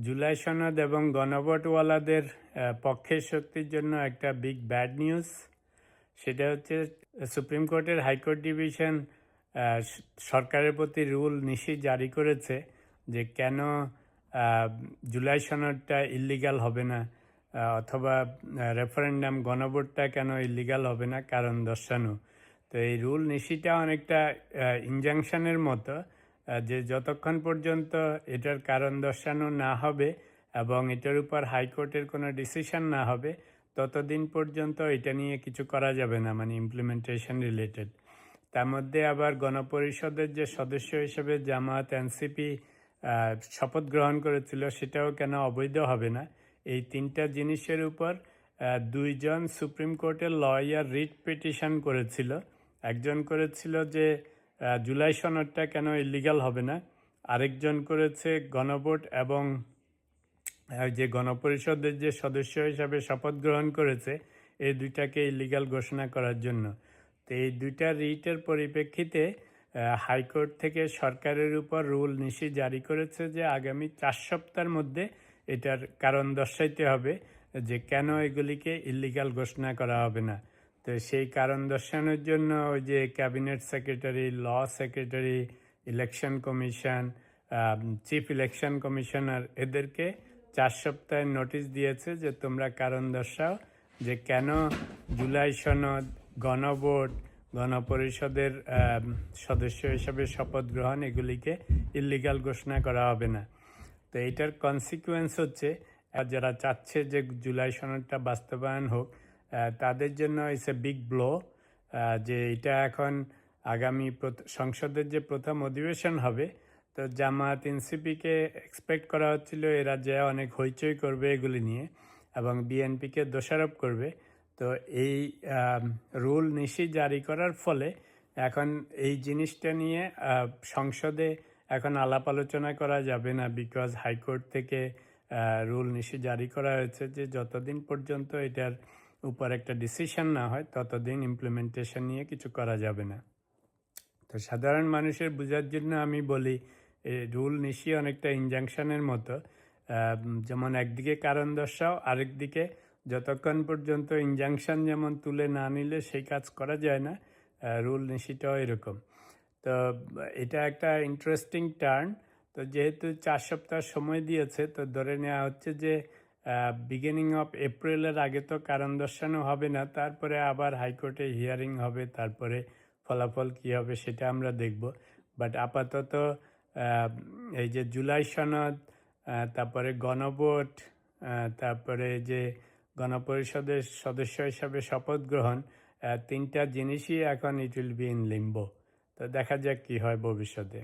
জুলাই সনদ এবং গণভোটওয়ালাদের পক্ষের শক্তির জন্য একটা বিগ ব্যাড নিউজ। সেটা হচ্ছে সুপ্রিম কোর্টের হাইকোর্ট ডিভিশন সরকারের প্রতি রুল নিষেধ জারি করেছে যে কেন জুলাই সনদটা ইল্লিগাল হবে না, অথবা রেফারেন্ডাম গণভোটটা কেন ইল্লিগাল হবে না, কারণ দর্শানো। তো এই রুল নিষেধটা অনেকটা ইনজাংশনের মতো, যে যতক্ষণ পর্যন্ত এটার কারণ দর্শানো না হবে এবং এটার উপর হাইকোর্টের কোনো ডিসিশন না হবে ততদিন পর্যন্ত এটা নিয়ে কিছু করা যাবে না, মানে ইমপ্লিমেন্টেশন রিলেটেড। তার মধ্যে আবার গণপরিষদের যে সদস্য হিসেবে জামায়াত এনসিপি শপথ গ্রহণ করেছিল সেটাও কেন অবৈধ হবে না, এই তিনটা জিনিসের উপর দুইজন সুপ্রিম কোর্টের লয়ার রিট পিটিশন করেছিল। একজন করেছিল যে জুলাই সনদটা কেন ইল্লিগাল হবে না, আরেকজন করেছে গণভোট এবং যে গণপরিষদের যে সদস্য হিসাবে শপথ গ্রহণ করেছে এই দুইটাকে ইল্লিগাল ঘোষণা করার জন্য। তো এই দুইটা রিটের পরিপ্রেক্ষিতে হাইকোর্ট থেকে সরকারের উপর রুল নিষেধ জারি করেছে যে আগামী 4 সপ্তাহের মধ্যে এটার কারণ দর্শাইতে হবে যে কেন এগুলিকে ইল্লিগাল ঘোষণা করা হবে না। তো সেই কারণ দর্শানোর জন্য ওই যে cabinet secretary, law secretary, election commission, chief election commissioner এদেরকে 4 সপ্তাহের নোটিশ দিয়েছে যে তোমরা কারণ দর্শাও যে কেন জুলাই সনদ, গণভোট, গণপরিষদের সদস্য হিসাবে শপথ গ্রহণ এগুলিকে ইল্লিগাল ঘোষণা করা হবে না। তো এইটার কনসিকুয়েন্স হচ্ছে যারা চাচ্ছে যে জুলাই সনদটা বাস্তবায়ন হোক তাদের জন্য ইটস এ বিগ ব্লো, যে এটা এখন আগামী সংসদের যে প্রথম অধিবেশন হবে, তো জামায়াত এনসিপিকে এক্সপেক্ট করা হচ্ছিল এরা যে অনেক হইচই করবে এগুলি নিয়ে এবং বিএনপিকে দোষারোপ করবে। তো এই রুল নিষেধ জারি করার ফলে এখন এই জিনিসটা নিয়ে সংসদে এখন আলাপ আলোচনা করা যাবে না, বিকজ হাইকোর্ট থেকে রুল নিষেধ জারি করা হয়েছে যে যতদিন পর্যন্ত এটার উপর একটা ডিসিশন না হয় ততদিন ইমপ্লিমেন্টেশন নিয়ে কিছু করা যাবে না। তো সাধারণ মানুষের বোঝার জন্য আমি বলি রুল নিষেধ অনেকটা ইনজাংশনের মতো, যেমন একদিকে কারণ দর্শাও, আরেকদিকে যতক্ষণ পর্যন্ত ইনজাংশন যেমন তুলে না নিলে সেই কাজ করা যায় না, রুল নিষেধটাও এরকম। তো এটা একটা ইন্টারেস্টিং টার্ন। তো যেহেতু 4 সপ্তাহ সময় দিয়েছে, তো ধরে নেওয়া হচ্ছে যে বিগিনিং অফ এপ্রিলের আগে তো কারণ দর্শানো হবে না, তারপরে আবার হাইকোর্টে হিয়ারিং হবে, তারপরে ফলাফল কী হবে সেটা আমরা দেখব। বাট আপাতত এই যে জুলাই সনদ, তারপরে গণভোট, তারপরে যে গণপরিষদের সদস্য হিসাবে শপথ গ্রহণ, তিনটা জিনিসই এখন it will be in limbo. তো দেখা যাক কী হয় ভবিষ্যতে।